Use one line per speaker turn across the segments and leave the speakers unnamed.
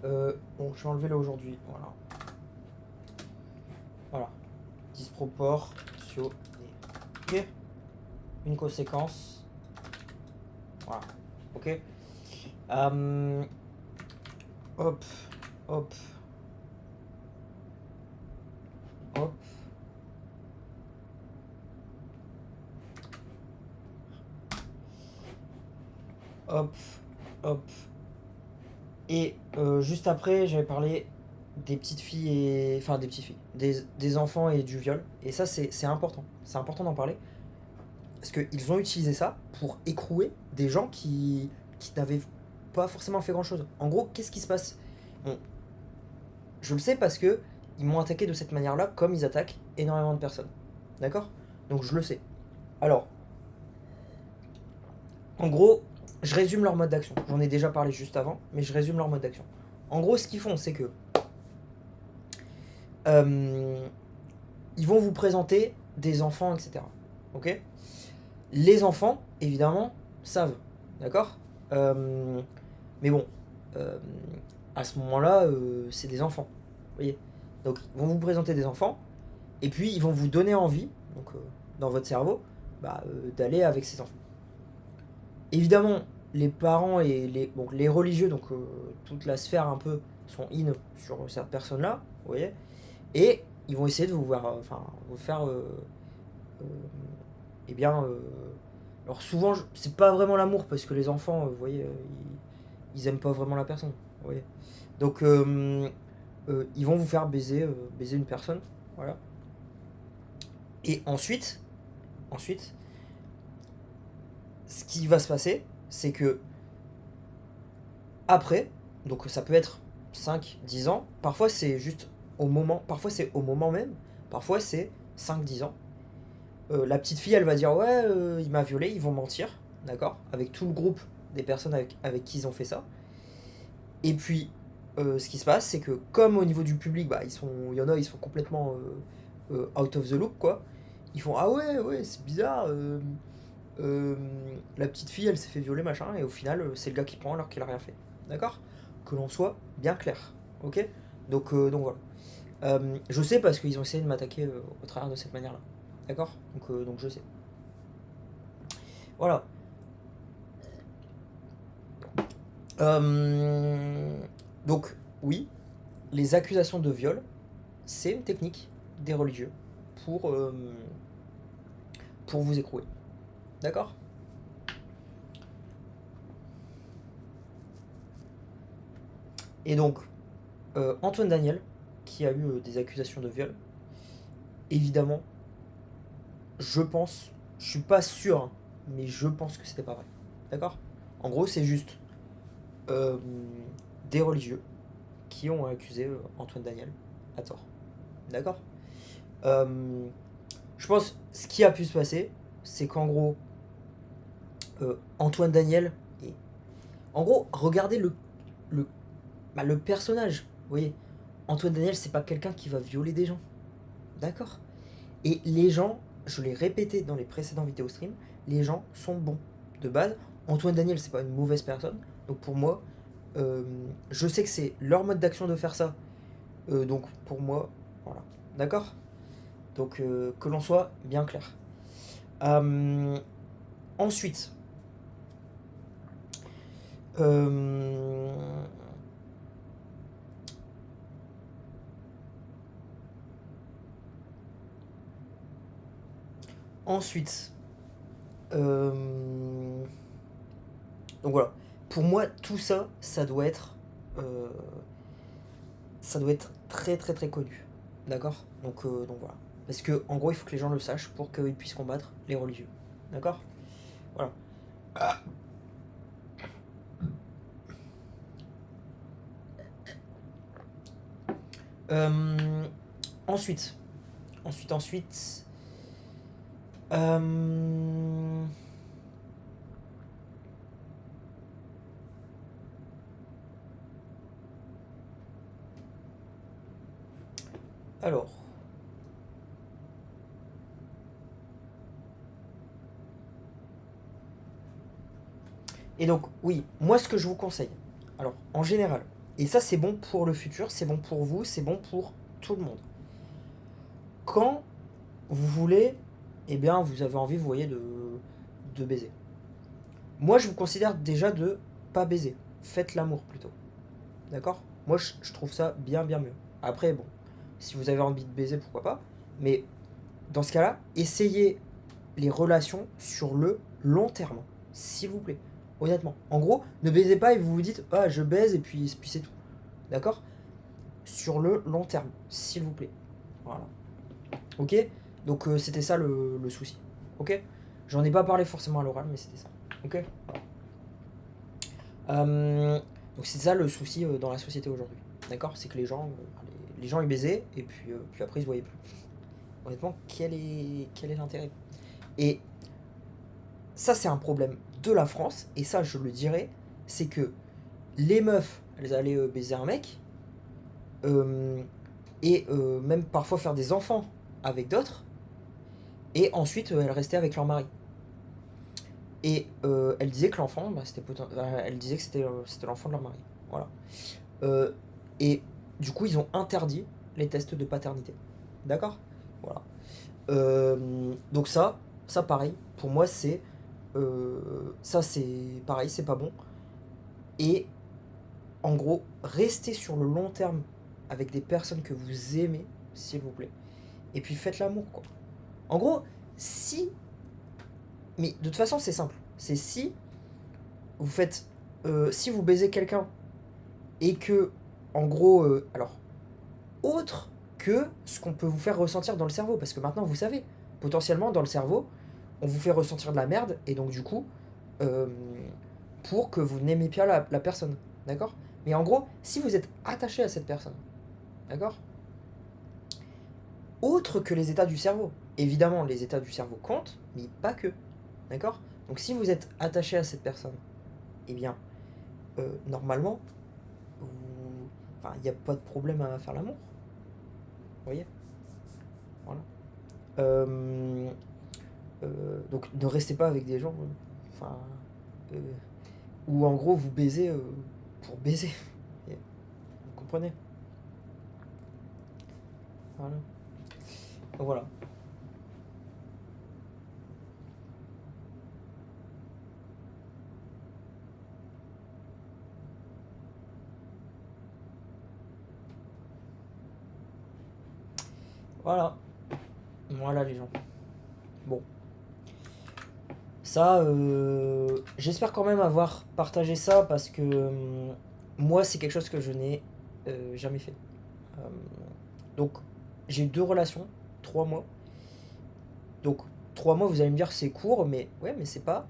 Bon, je vais enlever là aujourd'hui. Voilà. Voilà. Disproportionné. Ok. Une conséquence. Voilà. Ok. Euh, hop. Hop. Hop. Hop. Hop. Et juste après, j'avais parlé des petites filles et. Enfin, des petites filles. Des enfants et du viol. Et ça, c'est important. C'est important d'en parler. Parce qu'ils ont utilisé ça pour écrouer des gens qui n'avaient pas forcément fait grand chose. En gros, qu'est-ce qui se passe? Bon, je le sais parce que ils m'ont attaqué de cette manière-là, comme ils attaquent énormément de personnes. D'accord? Donc je le sais. Alors, en gros, je résume leur mode d'action. J'en ai déjà parlé juste avant, mais je résume leur mode d'action. En gros, ce qu'ils font, c'est que euh, ils vont vous présenter des enfants, etc. Ok? Les enfants, évidemment, savent. D'accord? Mais bon, euh, à ce moment-là, c'est des enfants. Vous voyez? Donc, ils vont vous présenter des enfants, et puis ils vont vous donner envie, donc dans votre cerveau, d'aller avec ces enfants. Évidemment, les parents et les religieux, donc toute la sphère un peu, sont in sur cette personne-là, vous voyez? Et ils vont essayer de vous voir, enfin, vous faire, euh, eh bien, alors souvent, c'est pas vraiment l'amour parce que les enfants, vous voyez, ils aiment pas vraiment la personne, vous voyez. Donc, ils vont vous faire baiser une personne, voilà. Et ensuite, ce qui va se passer, c'est que après, donc ça peut être 5, 10 ans, parfois c'est juste au moment, parfois c'est au moment même, parfois c'est 5, 10 ans. La petite fille, elle va dire ouais, il m'a violé, ils vont mentir, d'accord, avec tout le groupe des personnes avec qui ils ont fait ça. Et puis, ce qui se passe, c'est que comme au niveau du public, il y en a, ils sont complètement out of the loop, quoi. Ils font ah ouais, ouais, c'est bizarre. Euh, la petite fille, elle s'est fait violer, machin, et au final, c'est le gars qui prend alors qu'il a rien fait. D'accord? Que l'on soit bien clair. Ok? Donc voilà. Je sais parce qu'ils ont essayé de m'attaquer au travers de cette manière-là. D'accord? Donc je sais. Voilà. Euh, donc, oui, les accusations de viol, c'est une technique des religieux pour, euh, pour vous écrouer. D'accord? Et donc, Antoine Daniel, qui a eu des accusations de viol, évidemment, je pense, je suis pas sûr, hein, mais je pense que c'était pas vrai. D'accord? En gros, c'est juste euh, des religieux qui ont accusé Antoine Daniel à tort. D'accord? Euh, je pense ce qui a pu se passer, c'est qu'en gros, Antoine Daniel, et, en gros, regardez le, le personnage. Vous voyez, Antoine Daniel, c'est pas quelqu'un qui va violer des gens. D'accord? Et les gens, je l'ai répété dans les précédents vidéos stream, les gens sont bons. De base, Antoine Daniel, c'est pas une mauvaise personne. Donc pour moi, euh, je sais que c'est leur mode d'action de faire ça. Donc pour moi, voilà. D'accord? Donc que l'on soit bien clair. Euh, ensuite, euh, ensuite, euh, donc voilà. Pour moi, tout ça, euh, ça doit être très très très connu. D'accord? Donc voilà. Parce que en gros, il faut que les gens le sachent pour qu'ils puissent combattre les religieux. D'accord? Voilà. Euh, ensuite, ensuite. euh, alors. Et donc, oui, moi ce que je vous conseille, alors en général, Et ça, c'est bon pour le futur, c'est bon pour vous, c'est bon pour tout le monde. Quand vous voulez, eh bien, vous avez envie, vous voyez, de baiser. Moi, je vous considère déjà de pas baiser. Faites l'amour plutôt. D'accord? Moi, je trouve ça bien, bien mieux. Après, bon, si vous avez envie de baiser, pourquoi pas. Mais dans ce cas-là, essayez les relations sur le long terme. S'il vous plaît. Honnêtement. En gros, ne baisez pas et vous vous dites, ah, je baise et puis c'est tout. D'accord? Sur le long terme. S'il vous plaît. Voilà. Ok? Donc, c'était ça le souci. Ok? J'en ai pas parlé forcément à l'oral, mais c'était ça. Ok? Donc c'est ça le souci dans la société aujourd'hui. D'accord? C'est que les gens ils baisaient et puis après ils se voyaient plus. Honnêtement, quel est l'intérêt? Et ça c'est un problème de la France, et ça je le dirais, c'est que les meufs, elles allaient baiser un mec, et même parfois faire des enfants avec d'autres, et ensuite elles restaient avec leur mari. Et elle disait que l'enfant, bah, elle disait que c'était l'enfant de leur mari. Voilà. Euh, et du coup, ils ont interdit les tests de paternité. D'accord? Voilà. Donc ça pareil, pour moi ça c'est pareil, c'est pas bon. Et en gros, restez sur le long terme avec des personnes que vous aimez, s'il vous plaît. Et puis faites l'amour, quoi. En gros, si... Mais de toute façon, c'est simple. C'est si vous faites... si vous baisez quelqu'un et que, en gros... alors, autre que ce qu'on peut vous faire ressentir dans le cerveau. Parce que maintenant, vous savez, potentiellement, dans le cerveau, on vous fait ressentir de la merde, et donc du coup, euh, pour que vous n'aimez pas la personne. D'accord? Mais en gros, si vous êtes attaché à cette personne, d'accord? Autre que les états du cerveau. Évidemment, les états du cerveau comptent, mais pas que. D'accord? Donc si vous êtes attaché à cette personne, eh bien, normalement, enfin, il n'y a pas de problème à faire l'amour. Vous voyez? Voilà. Donc ne restez pas avec des gens, enfin, euh, où en gros vous baisez pour baiser. Vous comprenez? Voilà. Voilà. Voilà. Voilà les gens. Bon. Ça, j'espère quand même avoir partagé ça parce que moi, c'est quelque chose que je n'ai jamais fait. Euh, donc, j'ai eu 2 relations, 3 mois. Donc, 3 mois, vous allez me dire c'est court, mais ouais, mais c'est pas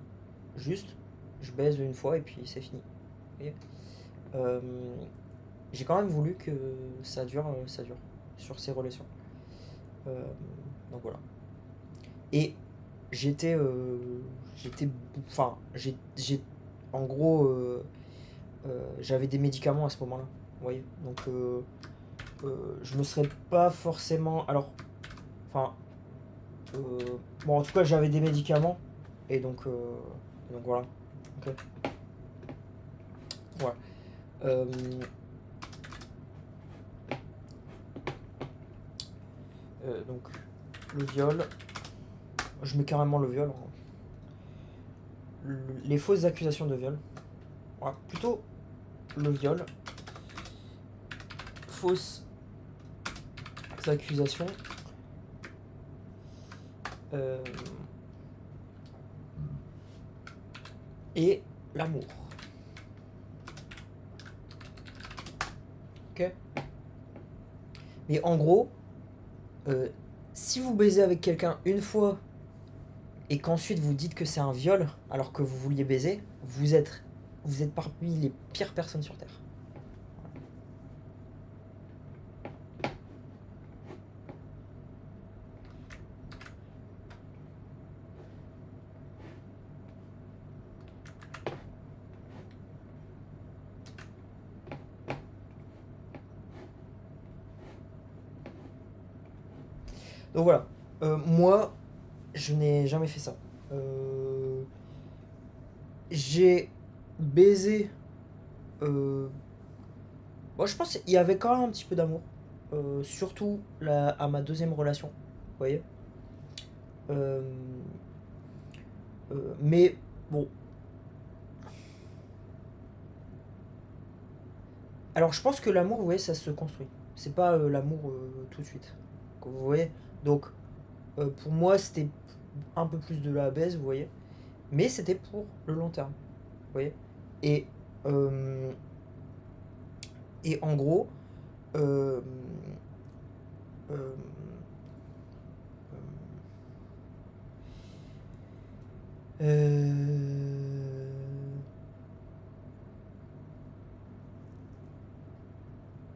juste je baise une fois et puis c'est fini. Vous voyez. Euh, j'ai quand même voulu que ça dure sur ces relations. Euh, donc voilà. Et j'étais, j'étais, enfin, en gros, j'avais des médicaments à ce moment-là. Vous voyez. Donc, je me serais pas forcément, alors, enfin, bon, en tout cas, j'avais des médicaments et donc voilà. Ok. Voilà. Euh, donc, le viol, je mets carrément le viol, hein. Les fausses accusations de viol. Voilà. Plutôt le viol. Fausses accusations. euh, et l'amour. Ok. Mais en gros, euh, si vous baisez avec quelqu'un une fois et qu'ensuite vous dites que c'est un viol alors que vous vouliez baiser, vous êtes parmi les pires personnes sur Terre. Donc voilà. Moi, je n'ai jamais fait ça. Euh, j'ai baisé euh, Bon, je pense qu'il y avait quand même un petit peu d'amour. Surtout à ma deuxième relation. Vous voyez. Euh, mais bon. Alors je pense que l'amour, vous voyez, ça se construit. C'est pas l'amour tout de suite. Vous voyez. Donc pour moi, c'était un peu plus de la baise, vous voyez. Mais c'était pour le long terme. Vous voyez. Et, euh, et en gros, euh, euh, euh,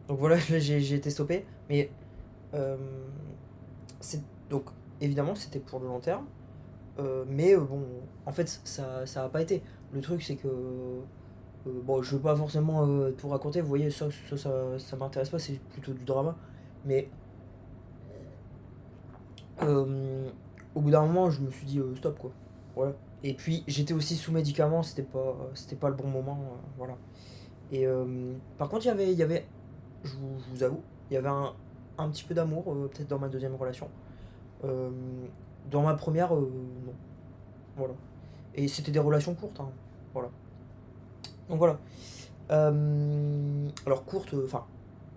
donc voilà, j'ai été stoppé. Mais euh, c'est donc évidemment c'était pour le long terme. Mais bon, en fait, ça a pas été. Le truc, c'est que bon, je veux pas forcément tout raconter. Vous voyez, ça m'intéresse pas. C'est plutôt du drama. Mais euh, au bout d'un moment, je me suis dit stop quoi. Voilà. Et puis j'étais aussi sous médicaments. C'était pas le bon moment. Voilà. Et par contre, il y avait, je vous avoue, il y avait un petit peu d'amour peut-être dans ma deuxième relation. Euh, dans ma première, non. Voilà. Et c'était des relations courtes, hein. Voilà. Donc voilà. Alors courtes, enfin,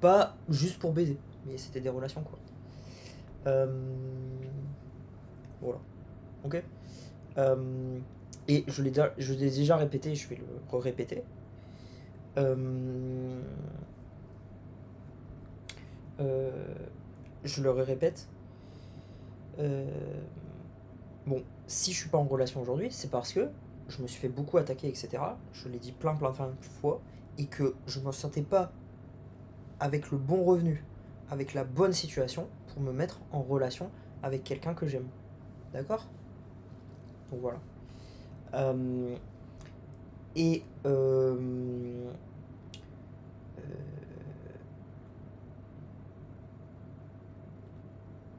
pas juste pour baiser, mais c'était des relations courtes. Euh, voilà. Ok. Euh, et je l'ai déjà répété, je vais le répéter. Euh, euh, je le répète. Euh, bon, si je suis pas en relation aujourd'hui, c'est parce que je me suis fait beaucoup attaquer, etc. Je l'ai dit plein de fois, et que je me sentais pas avec le bon revenu, avec la bonne situation pour me mettre en relation avec quelqu'un que j'aime. D'accord. Donc voilà. Euh, et,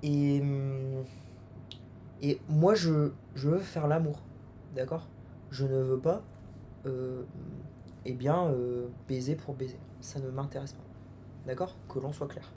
et, et moi, je veux faire l'amour. D'accord. Je ne veux pas euh, baiser pour baiser. Ça ne m'intéresse pas. D'accord. Que l'on soit clair.